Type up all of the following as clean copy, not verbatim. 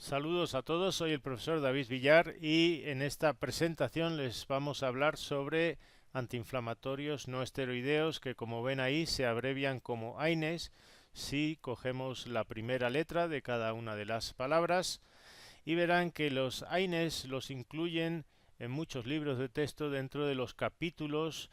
Saludos a todos, soy el profesor David Villar y en esta presentación les vamos a hablar sobre antiinflamatorios no esteroideos que, como ven ahí, se abrevian como AINES si cogemos la primera letra de cada una de las palabras, y verán que los AINES los incluyen en muchos libros de texto dentro de los capítulos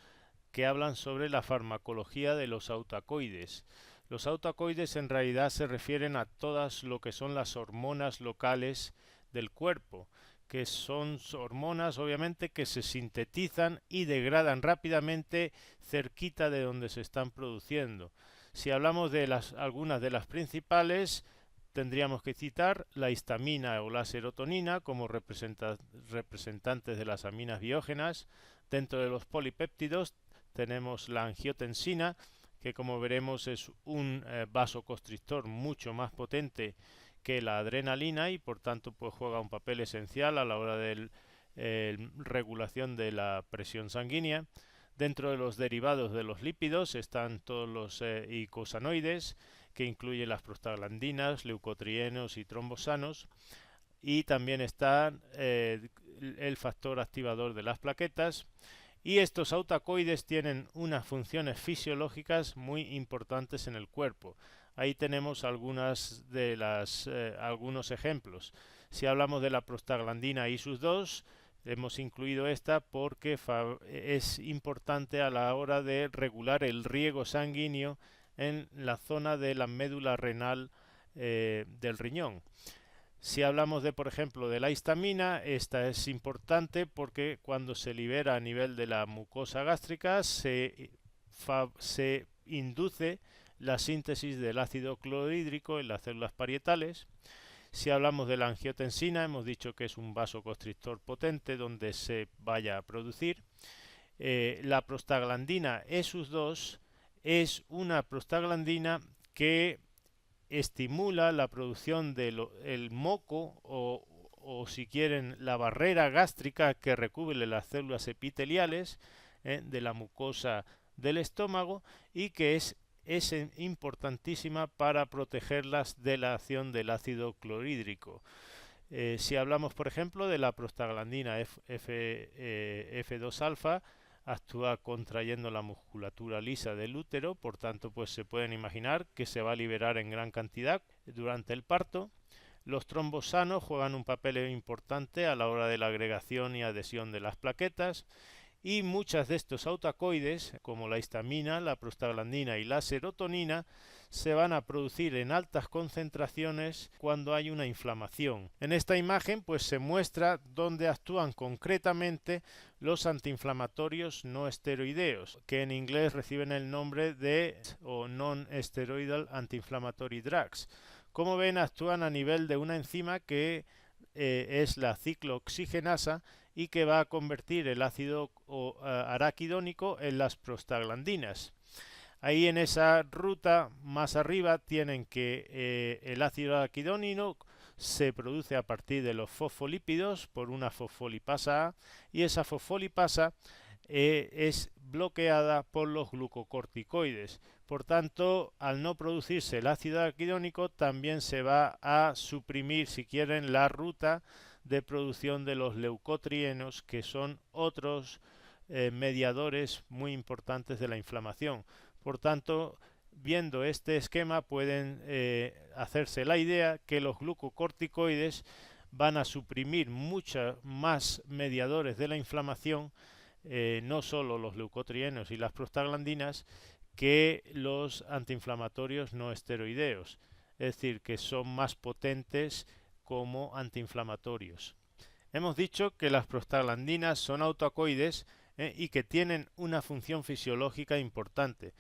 que hablan sobre la farmacología de los autacoides. Los autacoides en realidad se refieren a todas lo que son las hormonas locales del cuerpo, que son hormonas obviamente que se sintetizan y degradan rápidamente cerquita de donde se están produciendo. Si hablamos de algunas de las principales, tendríamos que citar la histamina o la serotonina como representantes de las aminas biógenas. Dentro de los polipéptidos tenemos la angiotensina, que como veremos es un vasoconstrictor mucho más potente que la adrenalina y por tanto pues juega un papel esencial a la hora de regulación de la presión sanguínea. Dentro de los derivados de los lípidos están todos los eicosanoides, que incluyen las prostaglandinas, leucotrienos y trombosanos, y también está el factor activador de las plaquetas. Y estos autacoides tienen unas funciones fisiológicas muy importantes en el cuerpo. Ahí tenemos algunos ejemplos. Si hablamos de la prostaglandina y sus dos, hemos incluido esta porque es importante a la hora de regular el riego sanguíneo en la zona de la médula renal del riñón. Si hablamos de, por ejemplo, de la histamina, esta es importante porque cuando se libera a nivel de la mucosa gástrica se induce la síntesis del ácido clorhídrico en las células parietales. Si hablamos de la angiotensina, hemos dicho que es un vasoconstrictor potente donde se vaya a producir. La prostaglandina ESUS2 es una prostaglandina que estimula la producción del moco o si quieren la barrera gástrica que recubre las células epiteliales de la mucosa del estómago y que es importantísima para protegerlas de la acción del ácido clorhídrico. Si hablamos, por ejemplo, de la prostaglandina F2-alfa, actúa contrayendo la musculatura lisa del útero, por tanto, pues se pueden imaginar que se va a liberar en gran cantidad durante el parto. Los trombosanos juegan un papel importante a la hora de la agregación y adhesión de las plaquetas, y muchas de estos autacoides, como la histamina, la prostaglandina y la serotonina, se van a producir en altas concentraciones cuando hay una inflamación. En esta imagen pues se muestra dónde actúan concretamente los antiinflamatorios no esteroideos, que en inglés reciben el nombre de non-steroidal anti-inflammatory drugs. Como ven, actúan a nivel de una enzima que es la ciclooxigenasa y que va a convertir el ácido araquidónico en las prostaglandinas. Ahí en esa ruta más arriba tienen que el ácido araquidónico se produce a partir de los fosfolípidos por una fosfolipasa A, y esa fosfolipasa es bloqueada por los glucocorticoides. Por tanto, al no producirse el ácido araquidónico, también se va a suprimir, si quieren, la ruta de producción de los leucotrienos, que son otros mediadores muy importantes de la inflamación. Por tanto, viendo este esquema pueden hacerse la idea que los glucocorticoides van a suprimir muchos más mediadores de la inflamación, no solo los leucotrienos y las prostaglandinas, que los antiinflamatorios no esteroideos, es decir, que son más potentes como antiinflamatorios. Hemos dicho que las prostaglandinas son autacoides y que tienen una función fisiológica importante.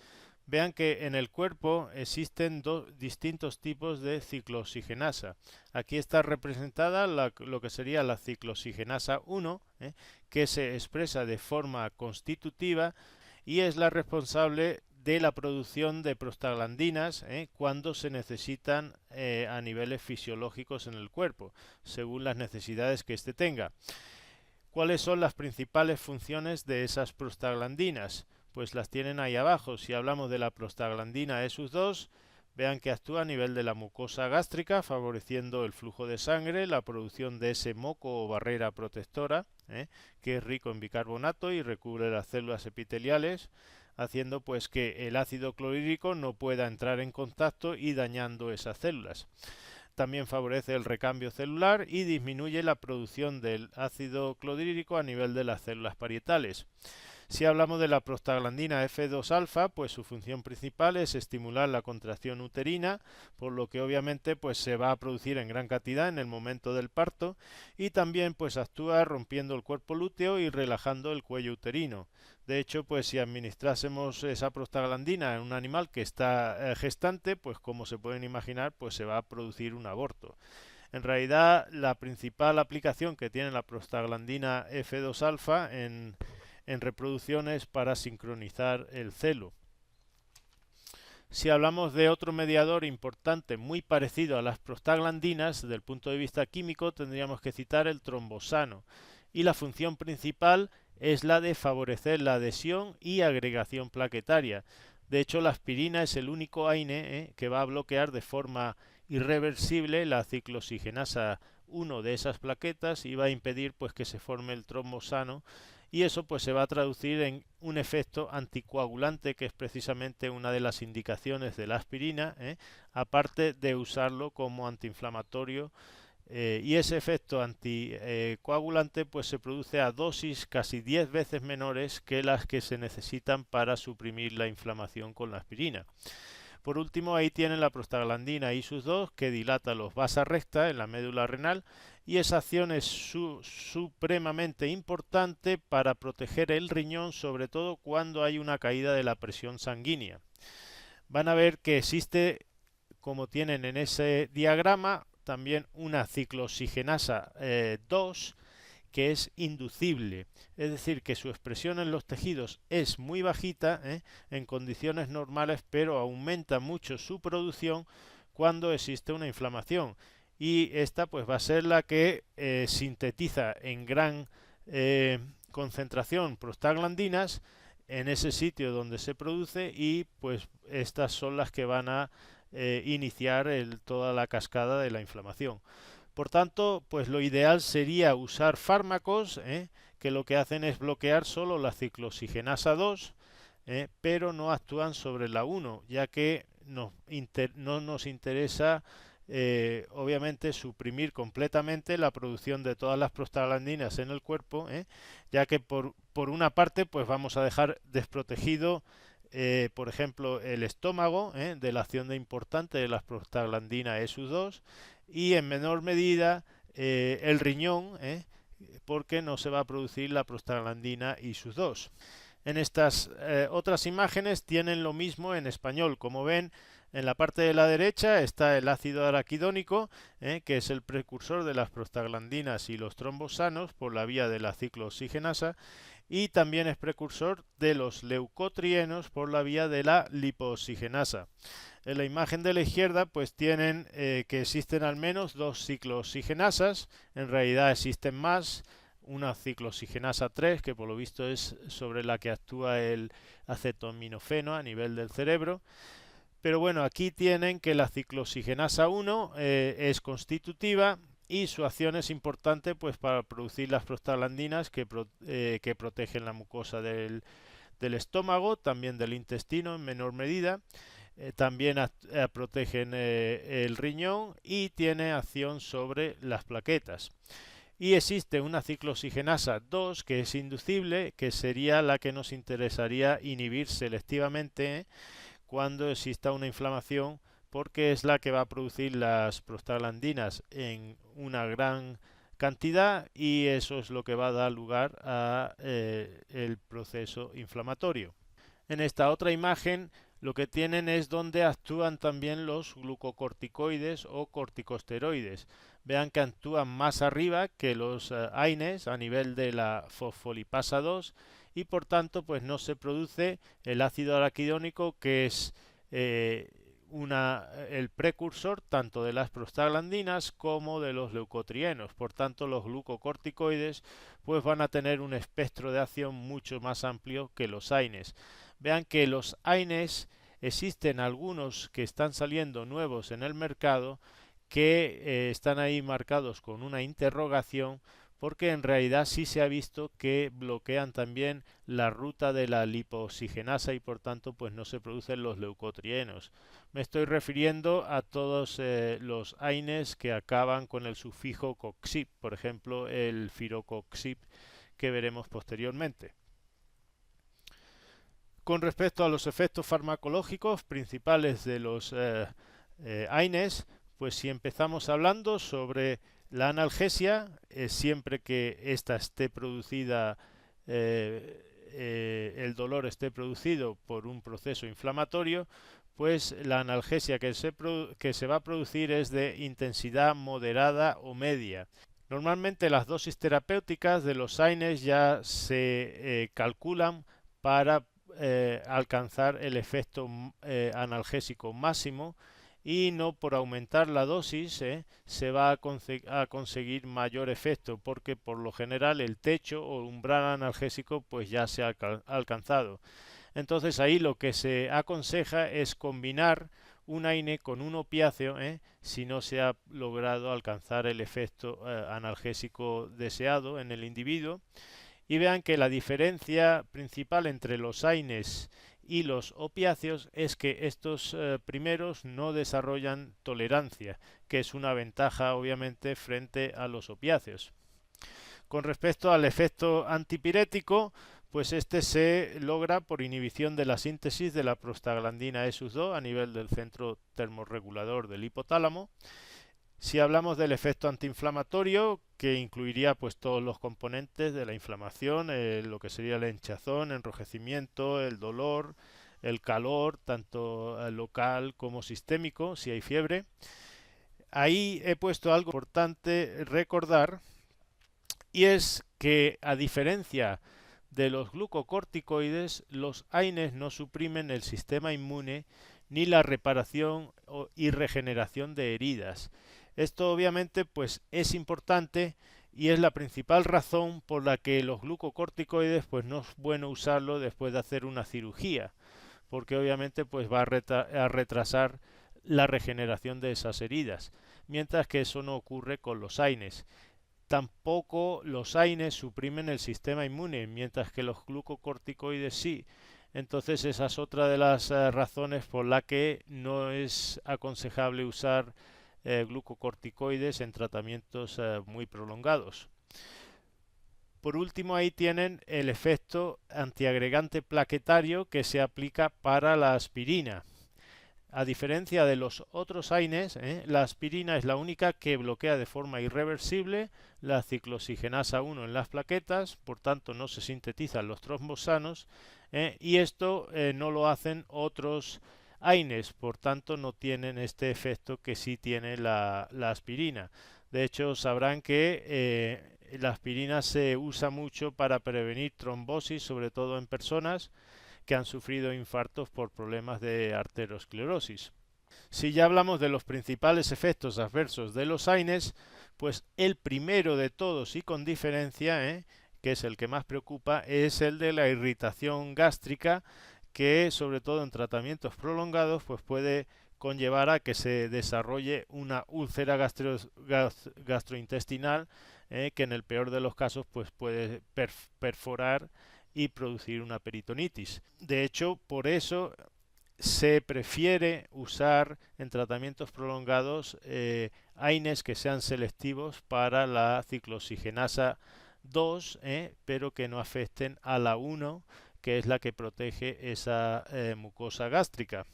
Vean que en el cuerpo existen dos distintos tipos de ciclooxigenasa. Aquí está representada lo que sería la ciclooxigenasa 1, que se expresa de forma constitutiva y es la responsable de la producción de prostaglandinas cuando se necesitan a niveles fisiológicos en el cuerpo, según las necesidades que éste tenga. ¿Cuáles son las principales funciones de esas prostaglandinas? Pues las tienen ahí abajo. Si hablamos de la prostaglandina ESUS2, Vean que actúa a nivel de la mucosa gástrica, favoreciendo el flujo de sangre, la producción de ese moco o barrera protectora, que es rico en bicarbonato y recubre las células epiteliales, haciendo pues que el ácido clorhídrico no pueda entrar en contacto y dañando esas células. También favorece el recambio celular y disminuye la producción del ácido clorhídrico a nivel de las células parietales. Si hablamos de la prostaglandina F2-alfa, pues su función principal es estimular la contracción uterina, por lo que obviamente pues se va a producir en gran cantidad en el momento del parto, y también pues actúa rompiendo el cuerpo lúteo y relajando el cuello uterino. De hecho, pues si administrásemos esa prostaglandina en un animal que está gestante, pues como se pueden imaginar, pues se va a producir un aborto. En realidad, la principal aplicación que tiene la prostaglandina F2-alfa en reproducciones para sincronizar el celo. Si hablamos de otro mediador importante muy parecido a las prostaglandinas, desde el punto de vista químico tendríamos que citar el trombosano, y la función principal es la de favorecer la adhesión y agregación plaquetaria. De hecho, la aspirina es el único AINE que va a bloquear de forma irreversible la ciclooxigenasa 1 de esas plaquetas y va a impedir pues que se forme el trombosano, y eso pues se va a traducir en un efecto anticoagulante, que es precisamente una de las indicaciones de la aspirina, aparte de usarlo como antiinflamatorio, y ese efecto anticoagulante pues se produce a dosis casi 10 veces menores que las que se necesitan para suprimir la inflamación con la aspirina. Por último, ahí tienen la prostaglandina ISUS2, que dilata los vasa recta en la médula renal, y esa acción es supremamente importante para proteger el riñón, sobre todo cuando hay una caída de la presión sanguínea. Van a ver que existe, como tienen en ese diagrama, también una ciclooxigenasa 2, que es inducible, es decir, que su expresión en los tejidos es muy bajita en condiciones normales, pero aumenta mucho su producción cuando existe una inflamación, y esta pues va a ser la que sintetiza en gran concentración prostaglandinas en ese sitio donde se produce, y pues estas son las que van a iniciar toda la cascada de la inflamación. Por tanto, pues lo ideal sería usar fármacos que lo que hacen es bloquear solo la ciclooxigenasa 2, pero no actúan sobre la 1, ya que no nos interesa obviamente suprimir completamente la producción de todas las prostaglandinas en el cuerpo, ya que por una parte pues vamos a dejar desprotegido por ejemplo el estómago de la acción importante de las prostaglandinas ESU2, y en menor medida el riñón, porque no se va a producir la prostaglandina ISU2. En estas otras imágenes tienen lo mismo en español. Como ven, en la parte de la derecha está el ácido araquidónico, que es el precursor de las prostaglandinas y los trombosanos por la vía de la ciclooxigenasa, y también es precursor de los leucotrienos por la vía de la lipooxigenasa. En la imagen de la izquierda pues tienen que existen al menos dos ciclooxigenasas, en realidad existen más, una ciclooxigenasa 3, que por lo visto es sobre la que actúa el acetaminofeno a nivel del cerebro. Pero bueno, aquí tienen que la ciclooxigenasa 1 es constitutiva, y su acción es importante pues para producir las prostaglandinas que protegen la mucosa del estómago, también del intestino en menor medida. También protegen el riñón, y tiene acción sobre las plaquetas. Y existe una ciclooxigenasa 2 que es inducible, que sería la que nos interesaría inhibir selectivamente cuando exista una inflamación, porque es la que va a producir las prostaglandinas en una gran cantidad, y eso es lo que va a dar lugar a el proceso inflamatorio. En esta otra imagen lo que tienen es donde actúan también los glucocorticoides o corticosteroides. Vean que actúan más arriba que los AINES a nivel de la fosfolipasa 2, y por tanto pues no se produce el ácido araquidónico, que es el precursor tanto de las prostaglandinas como de los leucotrienos. Por tanto, los glucocorticoides pues van a tener un espectro de acción mucho más amplio que los AINES. Vean que los AINES existen algunos que están saliendo nuevos en el mercado que están ahí marcados con una interrogación, porque en realidad sí se ha visto que bloquean también la ruta de la lipooxigenasa y por tanto pues no se producen los leucotrienos. Me estoy refiriendo a todos los AINES que acaban con el sufijo coxib, por ejemplo el firocoxib que veremos posteriormente. Con respecto a los efectos farmacológicos principales de los AINES, pues si empezamos hablando sobre la analgesia, siempre que ésta esté producida, el dolor esté producido por un proceso inflamatorio, pues la analgesia que se va a producir es de intensidad moderada o media. Normalmente las dosis terapéuticas de los AINES ya se calculan para alcanzar el efecto analgésico máximo, y no por aumentar la dosis se va a conseguir mayor efecto, porque por lo general el techo o umbral analgésico pues ya se ha alcanzado. Entonces ahí lo que se aconseja es combinar un AINE con un opiáceo si no se ha logrado alcanzar el efecto analgésico deseado en el individuo. Y vean que la diferencia principal entre los AINES y los opiáceos es que estos primeros no desarrollan tolerancia, que es una ventaja obviamente frente a los opiáceos. Con respecto al efecto antipirético, pues este se logra por inhibición de la síntesis de la prostaglandina E2 a nivel del centro termorregulador del hipotálamo. Si hablamos del efecto antiinflamatorio, que incluiría pues todos los componentes de la inflamación, lo que sería la hinchazón, enrojecimiento, el dolor, el calor, tanto local como sistémico, si hay fiebre. Ahí he puesto algo importante recordar, y es que a diferencia de los glucocorticoides, los AINES no suprimen el sistema inmune ni la reparación y regeneración de heridas. Esto obviamente pues es importante y es la principal razón por la que los glucocorticoides pues no es bueno usarlo después de hacer una cirugía, porque obviamente pues va a retrasar la regeneración de esas heridas, mientras que eso no ocurre con los AINES. Tampoco los AINES suprimen el sistema inmune, mientras que los glucocorticoides sí. Entonces esa es otra de las razones por la que no es aconsejable usar glucocorticoides en tratamientos muy prolongados. Por último, ahí tienen el efecto antiagregante plaquetario que se aplica para la aspirina. A diferencia de los otros AINES, la aspirina es la única que bloquea de forma irreversible la ciclooxigenasa 1 en las plaquetas, por tanto no se sintetizan los trombos sanos, y esto no lo hacen otros AINES, por tanto no tienen este efecto que sí tiene la aspirina. De hecho, sabrán que la aspirina se usa mucho para prevenir trombosis, sobre todo en personas que han sufrido infartos por problemas de arteriosclerosis. Si ya hablamos de los principales efectos adversos de los AINES, pues el primero de todos y con diferencia, que es el que más preocupa, es el de la irritación gástrica, que sobre todo en tratamientos prolongados pues puede conllevar a que se desarrolle una úlcera gastrointestinal, que en el peor de los casos pues puede perforar y producir una peritonitis. De hecho, por eso se prefiere usar en tratamientos prolongados AINES que sean selectivos para la ciclooxigenasa 2, pero que no afecten a la 1, que es la que protege esa mucosa gástrica.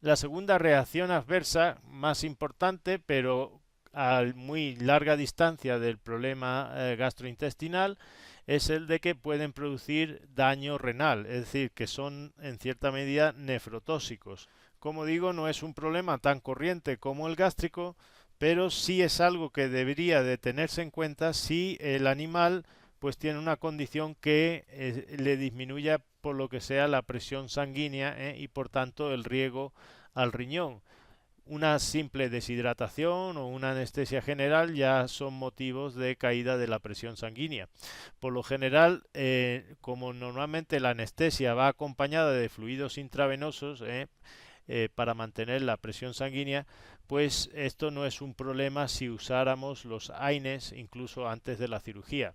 La segunda reacción adversa más importante, pero a muy larga distancia del problema gastrointestinal, es el de que pueden producir daño renal, es decir, que son en cierta medida nefrotóxicos. Como digo, no es un problema tan corriente como el gástrico, pero sí es algo que debería de tenerse en cuenta si el animal pues tiene una condición que le disminuya por lo que sea la presión sanguínea y por tanto el riego al riñón. una simple deshidratación o una anestesia general ya son motivos de caída de la presión sanguínea. Por lo general, como normalmente la anestesia va acompañada de fluidos intravenosos, para mantener la presión sanguínea, pues esto no es un problema si usáramos los AINES incluso antes de la cirugía.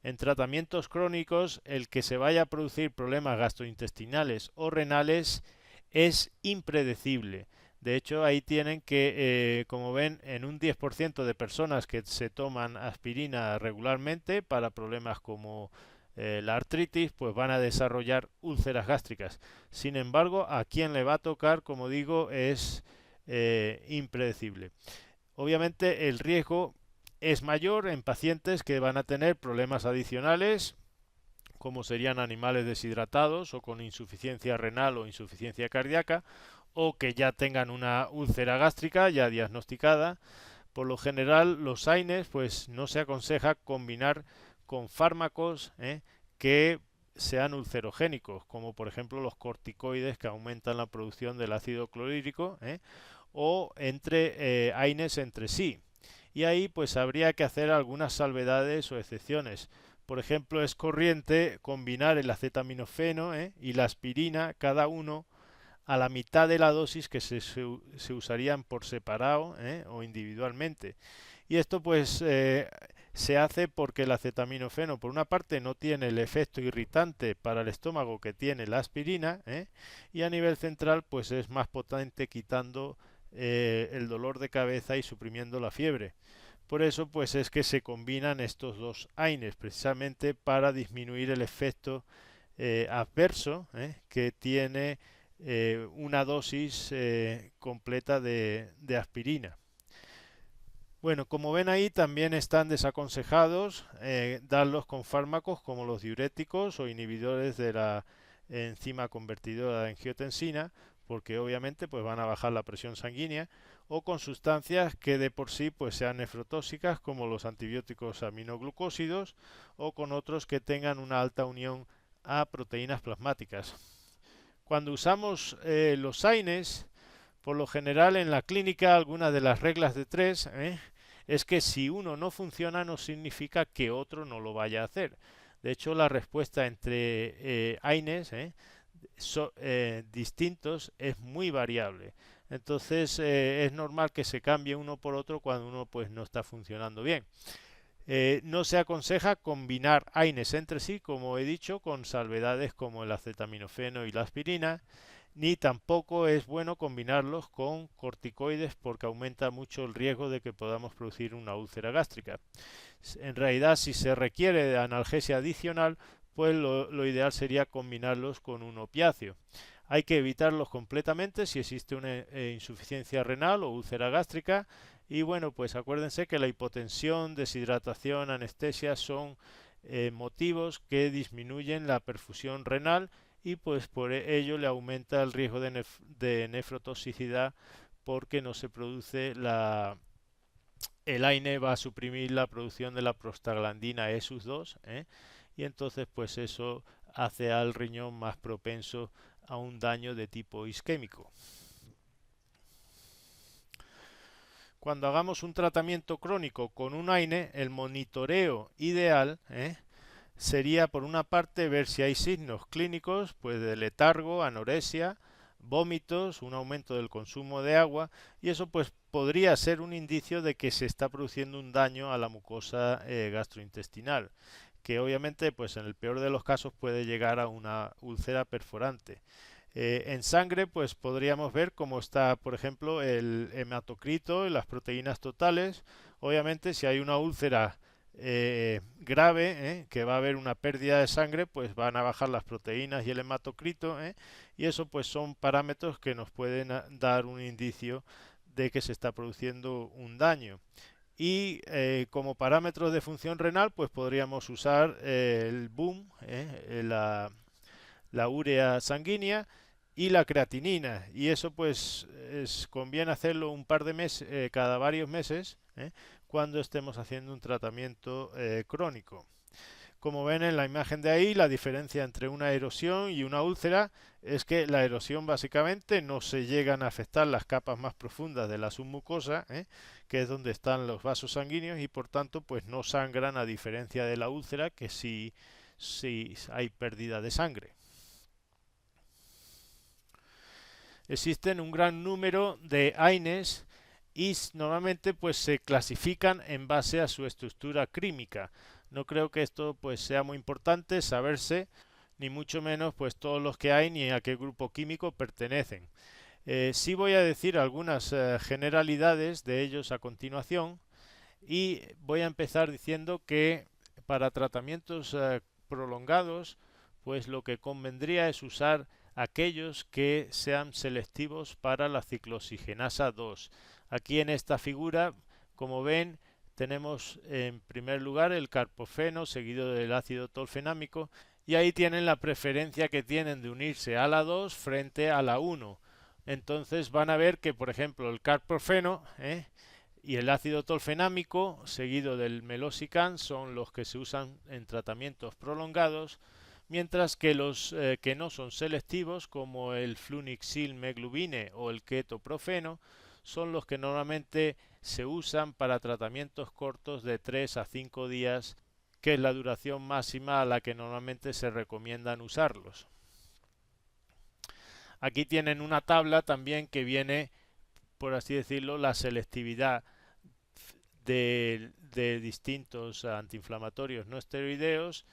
En tratamientos crónicos, el que se vaya a producir problemas gastrointestinales o renales es impredecible. De hecho, ahí tienen que, como ven, en un 10% de personas que se toman aspirina regularmente para problemas como la artritis, pues van a desarrollar úlceras gástricas. Sin embargo, a quien le va a tocar, como digo, es impredecible. Obviamente el riesgo es mayor en pacientes que van a tener problemas adicionales, como serían animales deshidratados o con insuficiencia renal o insuficiencia cardíaca, o que ya tengan una úlcera gástrica ya diagnosticada. Por lo general, los AINES pues no se aconseja combinar con fármacos que sean ulcerogénicos, como por ejemplo los corticoides que aumentan la producción del ácido clorhídrico, o entre AINES entre sí. Y ahí pues habría que hacer algunas salvedades o excepciones. Por ejemplo, es corriente combinar el acetaminofeno y la aspirina, cada uno a la mitad de la dosis que se usarían por separado o individualmente. Y esto pues se hace porque el acetaminofeno por una parte no tiene el efecto irritante para el estómago que tiene la aspirina, y a nivel central pues es más potente quitando el dolor de cabeza y suprimiendo la fiebre. Por eso pues es que se combinan estos dos AINES precisamente para disminuir el efecto adverso que tiene una dosis completa de aspirina. Bueno, como ven ahí también están desaconsejados darlos con fármacos como los diuréticos o inhibidores de la enzima convertidora de angiotensina, porque obviamente pues van a bajar la presión sanguínea, o con sustancias que de por sí pues sean nefrotóxicas como los antibióticos aminoglucósidos, o con otros que tengan una alta unión a proteínas plasmáticas. Cuando usamos los AINES, por lo general en la clínica algunas de las reglas de tres es que si uno no funciona no significa que otro no lo vaya a hacer. De hecho, la respuesta entre AINES distintos es muy variable. Entonces es normal que se cambie uno por otro cuando uno pues no está funcionando bien. No se aconseja combinar AINES entre sí, como he dicho, con salvedades como el acetaminofeno y la aspirina, ni tampoco es bueno combinarlos con corticoides porque aumenta mucho el riesgo de que podamos producir una úlcera gástrica. En realidad, si se requiere de analgesia adicional, pues lo ideal sería combinarlos con un opiáceo. Hay que evitarlos completamente si existe una insuficiencia renal o úlcera gástrica. Y bueno, pues acuérdense que la hipotensión, deshidratación, anestesia son motivos que disminuyen la perfusión renal y pues por ello le aumenta el riesgo de nefrotoxicidad porque no se produce el AINE va a suprimir la producción de la prostaglandina ESUS2 y entonces pues eso hace al riñón más propenso a un daño de tipo isquémico. Cuando hagamos un tratamiento crónico con un AINE, el monitoreo ideal sería por una parte ver si hay signos clínicos pues de letargo, anorexia, vómitos, un aumento del consumo de agua, y eso pues podría ser un indicio de que se está produciendo un daño a la mucosa gastrointestinal, que obviamente pues en el peor de los casos puede llegar a una úlcera perforante. En sangre pues podríamos ver cómo está por ejemplo el hematocrito y las proteínas totales. Obviamente si hay una úlcera grave, que va a haber una pérdida de sangre, pues van a bajar las proteínas y el hematocrito, y eso pues son parámetros que nos pueden dar un indicio de que se está produciendo un daño. Y como parámetros de función renal pues podríamos usar el BUM, la urea sanguínea y la creatinina, y eso pues conviene hacerlo un par de meses, cada varios meses, cuando estemos haciendo un tratamiento crónico. Como ven en la imagen de ahí, la diferencia entre una erosión y una úlcera es que la erosión básicamente no se llegan a afectar las capas más profundas de la submucosa, que es donde están los vasos sanguíneos, y por tanto pues no sangran, a diferencia de la úlcera, que sí hay pérdida de sangre. Existen un gran número de AINES y normalmente pues se clasifican en base a su estructura química. No creo que esto pues sea muy importante saberse, ni mucho menos pues todos los que hay ni a qué grupo químico pertenecen. Sí voy a decir algunas generalidades de ellos a continuación, y voy a empezar diciendo que para tratamientos prolongados pues lo que convendría es usar aquellos que sean selectivos para la ciclooxigenasa 2. Aquí en esta figura, como ven, tenemos en primer lugar el carprofeno seguido del ácido tolfenámico, y ahí tienen la preferencia que tienen de unirse a la 2 frente a la 1. Entonces van a ver que, por ejemplo, el carprofeno y el ácido tolfenámico seguido del meloxicam son los que se usan en tratamientos prolongados, mientras que los que no son selectivos, como el flunixil-meglubine o el ketoprofeno, son los que normalmente se usan para tratamientos cortos de 3 a 5 días, que es la duración máxima a la que normalmente se recomiendan usarlos. Aquí tienen una tabla también que viene, por así decirlo, la selectividad de distintos antiinflamatorios no esteroideos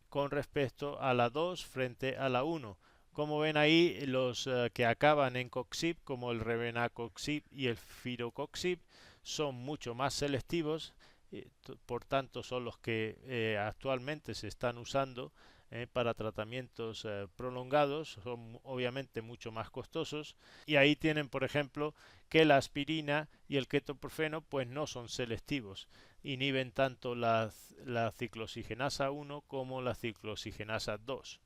con respecto a la 2 frente a la 1. Como ven ahí, los que acaban en coxib, como el rebenacoxib y el firocoxib, son mucho más selectivos, por tanto son los que actualmente se están usando para tratamientos prolongados, son obviamente mucho más costosos, y ahí tienen, por ejemplo, que la aspirina y el ketoprofeno pues no son selectivos, inhiben tanto la ciclooxigenasa 1 como la ciclooxigenasa 2.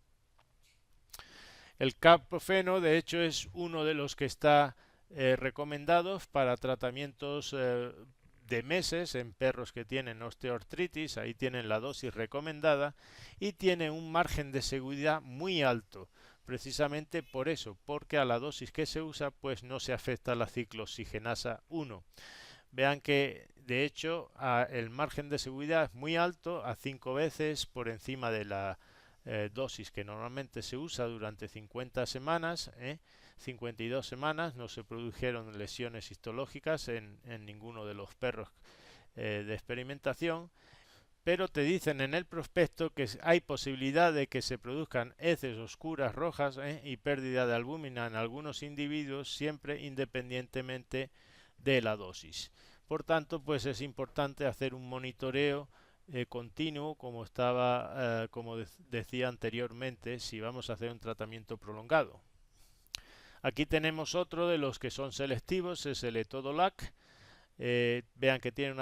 El carprofeno, de hecho, es uno de los que está recomendados para tratamientos de meses en perros que tienen osteoartritis. Ahí tienen la dosis recomendada y tiene un margen de seguridad muy alto, precisamente por eso, porque a la dosis que se usa pues no se afecta la ciclooxigenasa 1. Vean que de hecho el margen de seguridad es muy alto, a 5 veces por encima de la dosis que normalmente se usa durante 50 semanas. 52 semanas no se produjeron lesiones histológicas en ninguno de los perros de experimentación, pero te dicen en el prospecto que hay posibilidad de que se produzcan heces oscuras rojas y pérdida de albúmina en algunos individuos, siempre independientemente de la dosis. Por tanto, pues es importante hacer un monitoreo continuo, como decía anteriormente, si vamos a hacer un tratamiento prolongado. Aquí tenemos otro de los que son selectivos, es el etodolac. Vean que tiene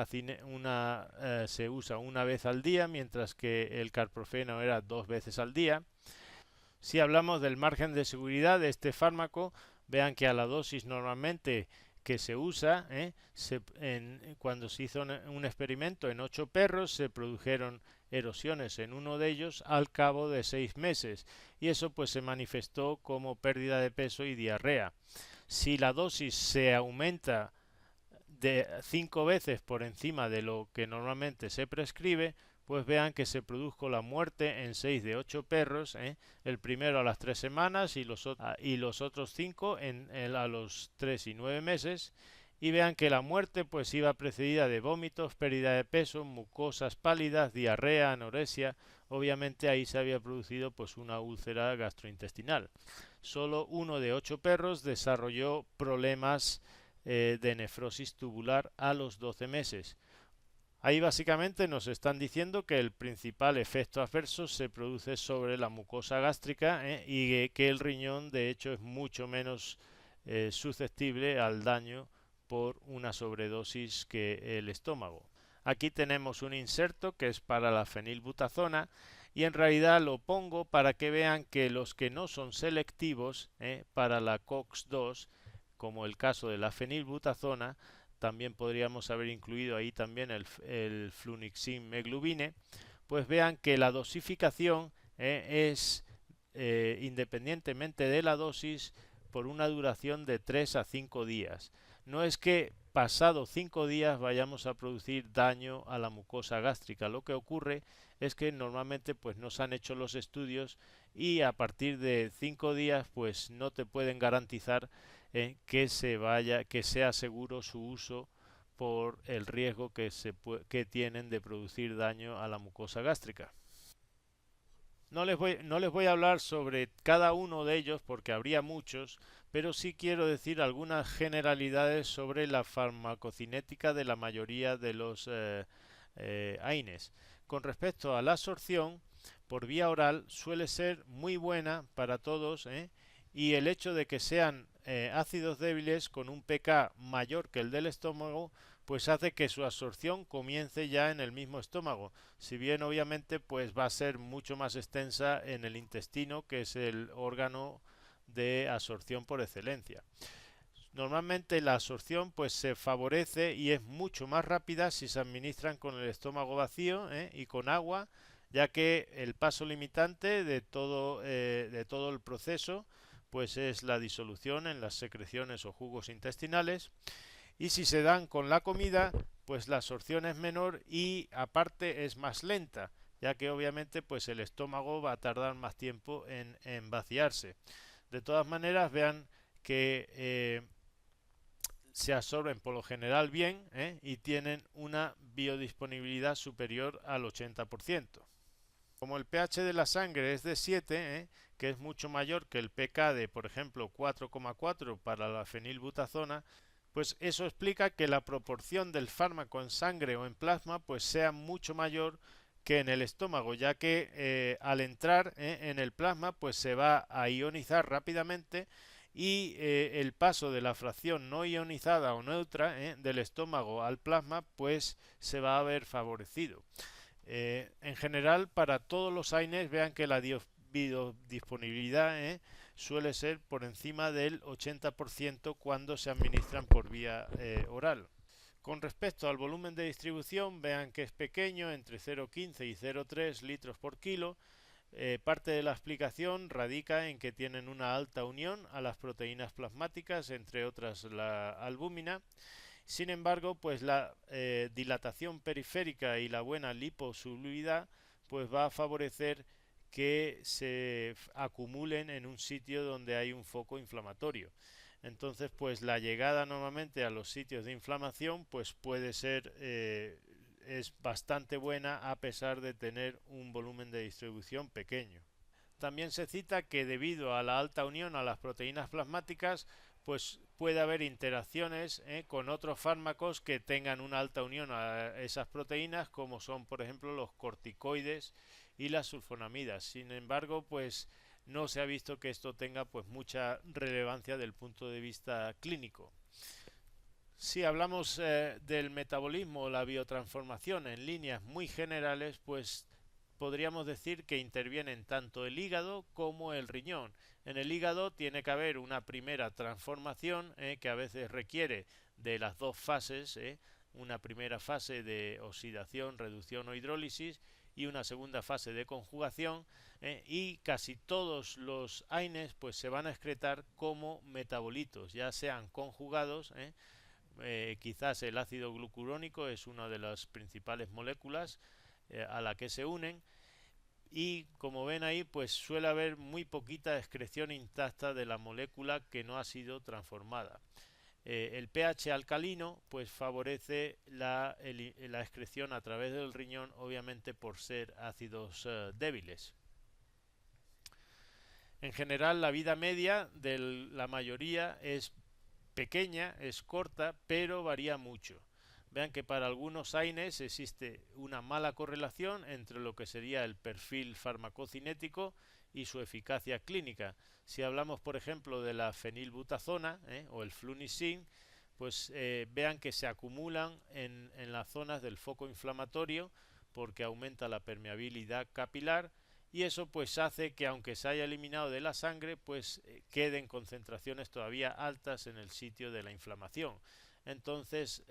se usa una vez al día, mientras que el carprofeno era 2 veces al día. Si hablamos del margen de seguridad de este fármaco, vean que a la dosis normalmente que se usa, cuando se hizo un experimento en 8 perros, se produjeron erosiones en uno de ellos al cabo de 6 meses, y eso pues se manifestó como pérdida de peso y diarrea. Si la dosis se aumenta de 5 veces por encima de lo que normalmente se prescribe, pues vean que se produjo la muerte en 6 de 8 perros, el primero a las 3 semanas y los otros 5 a los 3 y 9 meses, y vean que la muerte pues iba precedida de vómitos, pérdida de peso, mucosas pálidas, diarrea, anorexia. Obviamente ahí se había producido pues una úlcera gastrointestinal. Solo uno de 8 perros desarrolló problemas de nefrosis tubular a los 12 meses. Ahí básicamente nos están diciendo que el principal efecto adverso se produce sobre la mucosa gástrica y que el riñón de hecho es mucho menos susceptible al daño por una sobredosis que el estómago. Aquí tenemos un inserto que es para la fenilbutazona, y en realidad lo pongo para que vean que los que no son selectivos para la COX-2, como el caso de la fenilbutazona, también podríamos haber incluido ahí también el flunixin meglubine, pues vean que la dosificación es independientemente de la dosis por una duración de 3 a 5 días. No es que pasado 5 días vayamos a producir daño a la mucosa gástrica. Lo que ocurre es que normalmente pues no se han hecho los estudios y a partir de 5 días pues no te pueden garantizar que sea seguro su uso por el riesgo que tienen de producir daño a la mucosa gástrica. No les voy a hablar sobre cada uno de ellos porque habría muchos, pero sí quiero decir algunas generalidades sobre la farmacocinética de la mayoría de los AINES. Con respecto a la absorción, por vía oral suele ser muy buena para todos, y el hecho de que sean ácidos débiles con un pK mayor que el del estómago pues hace que su absorción comience ya en el mismo estómago, si bien obviamente pues va a ser mucho más extensa en el intestino, que es el órgano de absorción por excelencia. Normalmente la absorción pues se favorece y es mucho más rápida si se administran con el estómago vacío y con agua, ya que el paso limitante de todo el proceso pues es la disolución en las secreciones o jugos intestinales, y si se dan con la comida pues la absorción es menor y aparte es más lenta, ya que obviamente pues el estómago va a tardar más tiempo en vaciarse. De todas maneras vean que se absorben por lo general bien y tienen una biodisponibilidad superior al 80%. Como el pH de la sangre es de 7, que es mucho mayor que el pK de, por ejemplo, 4,4 para la fenilbutazona, pues eso explica que la proporción del fármaco en sangre o en plasma pues sea mucho mayor que en el estómago, ya que al entrar en el plasma pues se va a ionizar rápidamente y el paso de la fracción no ionizada o neutra del estómago al plasma pues se va a ver favorecido. En general, para todos los AINES, vean que la biodisponibilidad suele ser por encima del 80% cuando se administran por vía oral. Con respecto al volumen de distribución, vean que es pequeño, entre 0,15 y 0,3 litros por kilo. Parte de la explicación radica en que tienen una alta unión a las proteínas plasmáticas, entre otras la albúmina. Sin embargo, pues la dilatación periférica y la buena liposolubilidad pues va a favorecer que se acumulen en un sitio donde hay un foco inflamatorio. Entonces, pues la llegada normalmente a los sitios de inflamación pues puede ser es bastante buena a pesar de tener un volumen de distribución pequeño. También se cita que debido a la alta unión a las proteínas plasmáticas, pues puede haber interacciones con otros fármacos que tengan una alta unión a esas proteínas, como son, por ejemplo, los corticoides y las sulfonamidas. Sin embargo, pues no se ha visto que esto tenga pues mucha relevancia del punto de vista clínico. Si hablamos del metabolismo o la biotransformación en líneas muy generales, pues podríamos decir que intervienen tanto el hígado como el riñón. En el hígado tiene que haber una primera transformación que a veces requiere de las dos fases, una primera fase de oxidación, reducción o hidrólisis y una segunda fase de conjugación, y casi todos los AINES pues se van a excretar como metabolitos, ya sean conjugados, quizás el ácido glucurónico es una de las principales moléculas a la que se unen, y como ven ahí pues suele haber muy poquita excreción intacta de la molécula que no ha sido transformada. El pH alcalino pues favorece la excreción a través del riñón, obviamente por ser ácidos débiles. En general la vida media de la mayoría es pequeña, es corta, pero varía mucho. Vean que para algunos AINES existe una mala correlación entre lo que sería el perfil farmacocinético y su eficacia clínica. Si hablamos, por ejemplo, de la fenilbutazona o el flunicin, pues vean que se acumulan en las zonas del foco inflamatorio porque aumenta la permeabilidad capilar, y eso pues hace que aunque se haya eliminado de la sangre pues queden concentraciones todavía altas en el sitio de la inflamación. Entonces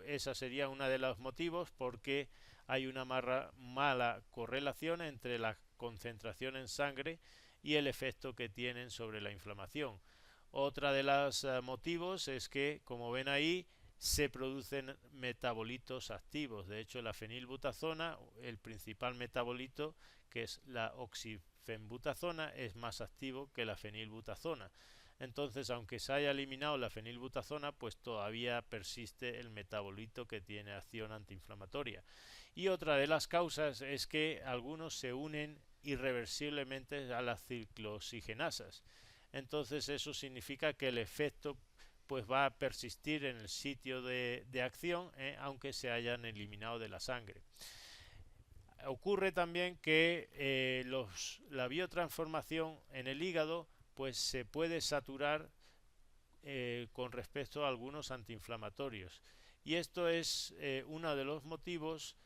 esa sería una de los motivos porque hay una mala correlación entre la concentración en sangre y el efecto que tienen sobre la inflamación. Otra de los motivos es que, como ven ahí, se producen metabolitos activos. De hecho, la fenilbutazona, el principal metabolito, que es la oxifenbutazona, es más activo que la fenilbutazona. Entonces, aunque se haya eliminado la fenilbutazona, pues todavía persiste el metabolito que tiene acción antiinflamatoria. Y otra de las causas es que algunos se unen irreversiblemente a las ciclooxigenasas. Entonces eso significa que el efecto pues va a persistir en el sitio de acción, aunque se hayan eliminado de la sangre. Ocurre también que la biotransformación en el hígado pues se puede saturar con respecto a algunos antiinflamatorios, y esto es uno de los motivos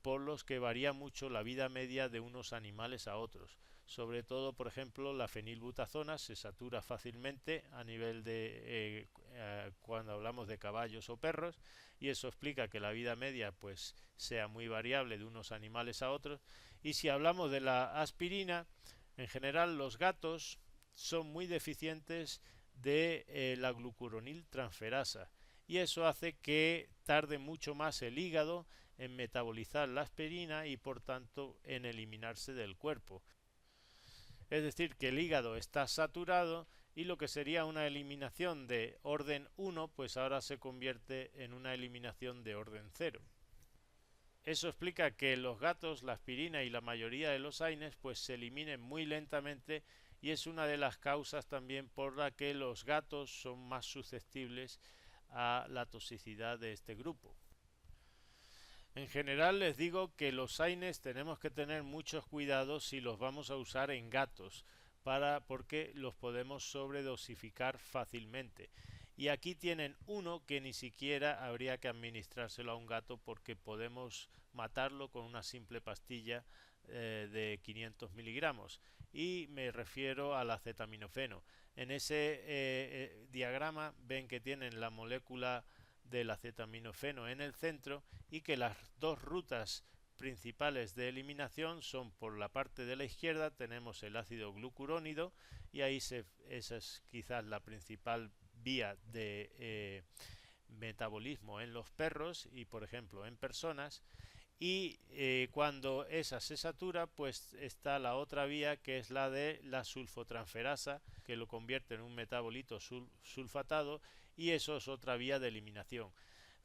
por los que varía mucho la vida media de unos animales a otros. Sobre todo, por ejemplo, la fenilbutazona se satura fácilmente a nivel de cuando hablamos de caballos o perros, y eso explica que la vida media pues sea muy variable de unos animales a otros. Y si hablamos de la aspirina, en general los gatos son muy deficientes de la glucuronil transferasa, y eso hace que tarde mucho más el hígado en metabolizar la aspirina y por tanto en eliminarse del cuerpo. Es decir, que el hígado está saturado y lo que sería una eliminación de orden 1 pues ahora se convierte en una eliminación de orden 0. Eso explica que en los gatos la aspirina y la mayoría de los AINES pues se eliminen muy lentamente, y es una de las causas también por la que los gatos son más susceptibles a la toxicidad de este grupo. En general les digo que los AINES tenemos que tener muchos cuidados si los vamos a usar en gatos, porque los podemos sobredosificar fácilmente. Y aquí tienen uno que ni siquiera habría que administrárselo a un gato, porque podemos matarlo con una simple pastilla de 500 miligramos, y me refiero al acetaminofeno. En ese diagrama ven que tienen la molécula del acetaminofeno en el centro, y que las dos rutas principales de eliminación son: por la parte de la izquierda tenemos el ácido glucurónido, y ahí esa es quizás la principal vía de metabolismo en los perros y por ejemplo en personas, y cuando esa se satura pues está la otra vía, que es la de la sulfotransferasa, que lo convierte en un metabolito sulfatado, y eso es otra vía de eliminación.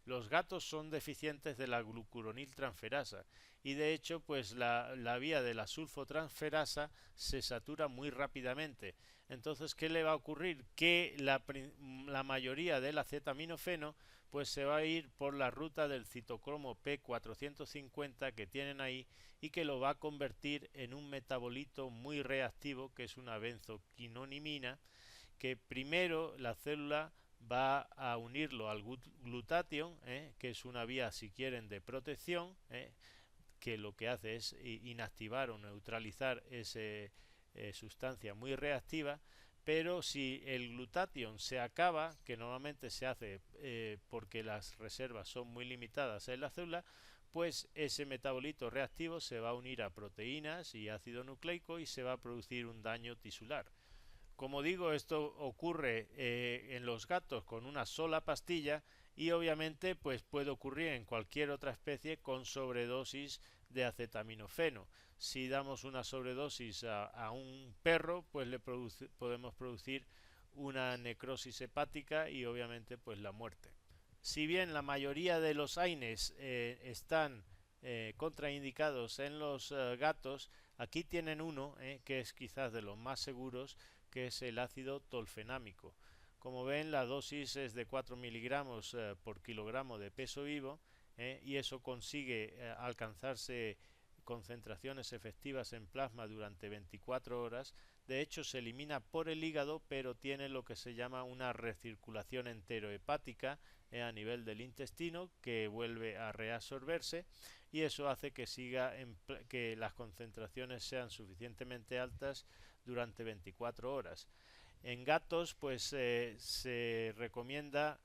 Los gatos son deficientes de la glucuroniltransferasa, y de hecho pues la vía de la sulfotransferasa se satura muy rápidamente. Entonces, ¿qué le va a ocurrir? Que la mayoría del acetaminofeno pues se va a ir por la ruta del citocromo P450 que tienen ahí, y que lo va a convertir en un metabolito muy reactivo, que es una benzoquinonimina, que primero la célula va a unirlo al glutatión, que es una vía, si quieren, de protección, que lo que hace es inactivar o neutralizar esa sustancia muy reactiva. Pero si el glutatión se acaba, que normalmente se hace porque las reservas son muy limitadas en la célula, pues ese metabolito reactivo se va a unir a proteínas y ácido nucleico y se va a producir un daño tisular. Como digo, esto ocurre en los gatos con una sola pastilla, y obviamente pues puede ocurrir en cualquier otra especie con sobredosis de acetaminofeno. Si damos una sobredosis a un perro, pues podemos producir una necrosis hepática y obviamente pues la muerte. Si bien la mayoría de los AINES están contraindicados en los gatos, aquí tienen uno que es quizás de los más seguros, que es el ácido tolfenámico. Como ven, la dosis es de 4 miligramos por kilogramo de peso vivo, y eso consigue alcanzarse concentraciones efectivas en plasma durante 24 horas. De hecho, se elimina por el hígado, pero tiene lo que se llama una recirculación enterohepática a nivel del intestino, que vuelve a reabsorberse, y eso hace que que las concentraciones sean suficientemente altas durante 24 horas. En gatos pues se recomienda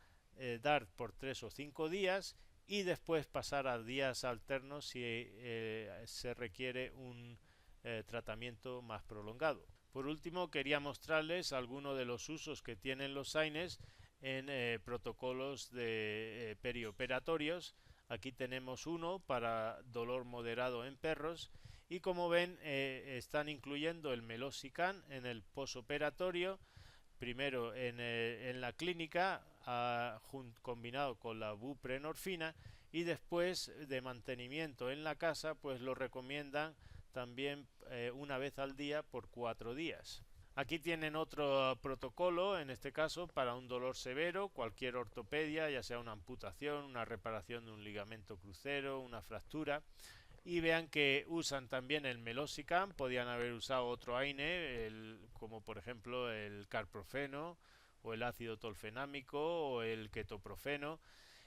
dar por 3 o 5 días, y después pasar a días alternos si se requiere un tratamiento más prolongado. Por último, quería mostrarles algunos de los usos que tienen los AINES en protocolos de perioperatorios. Aquí tenemos uno para dolor moderado en perros y como ven están incluyendo el meloxicam en el posoperatorio, primero en la clínica combinado con la buprenorfina y después de mantenimiento en la casa pues lo recomiendan también una vez al día por 4 días. Aquí tienen otro protocolo, en este caso para un dolor severo, cualquier ortopedia, ya sea una amputación, una reparación de un ligamento crucero, una fractura. Y vean que usan también el meloxicam, podían haber usado otro AINE, como por ejemplo el carprofeno o el ácido tolfenámico o el ketoprofeno,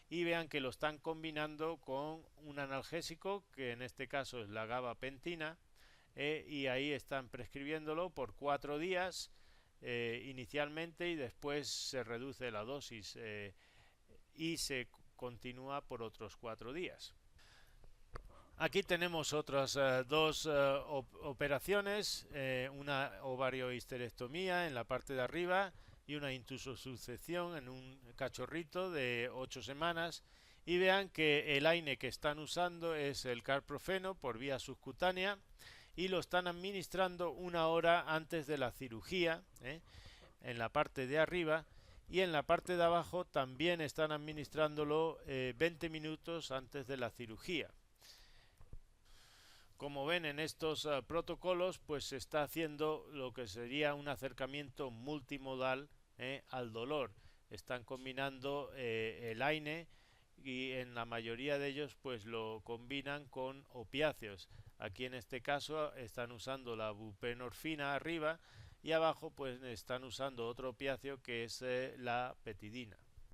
y vean que lo están combinando con un analgésico, que en este caso es la gabapentina, y ahí están prescribiéndolo por 4 días inicialmente y después se reduce la dosis y se continúa por otros 4 días. Aquí tenemos otras dos operaciones, una ovariohisterectomía en la parte de arriba y una intusosucción en un cachorrito de 8 semanas. Y vean que el AINE que están usando es el carprofeno por vía subcutánea y lo están administrando 1 hora antes de la cirugía, en la parte de arriba, y en la parte de abajo también están administrándolo 20 minutos antes de la cirugía. Como ven en estos protocolos pues se está haciendo lo que sería un acercamiento multimodal al dolor. Están combinando el AINE y en la mayoría de ellos pues lo combinan con opiáceos. Aquí en este caso están usando la buprenorfina arriba y abajo pues están usando otro opiáceo que es la petidina.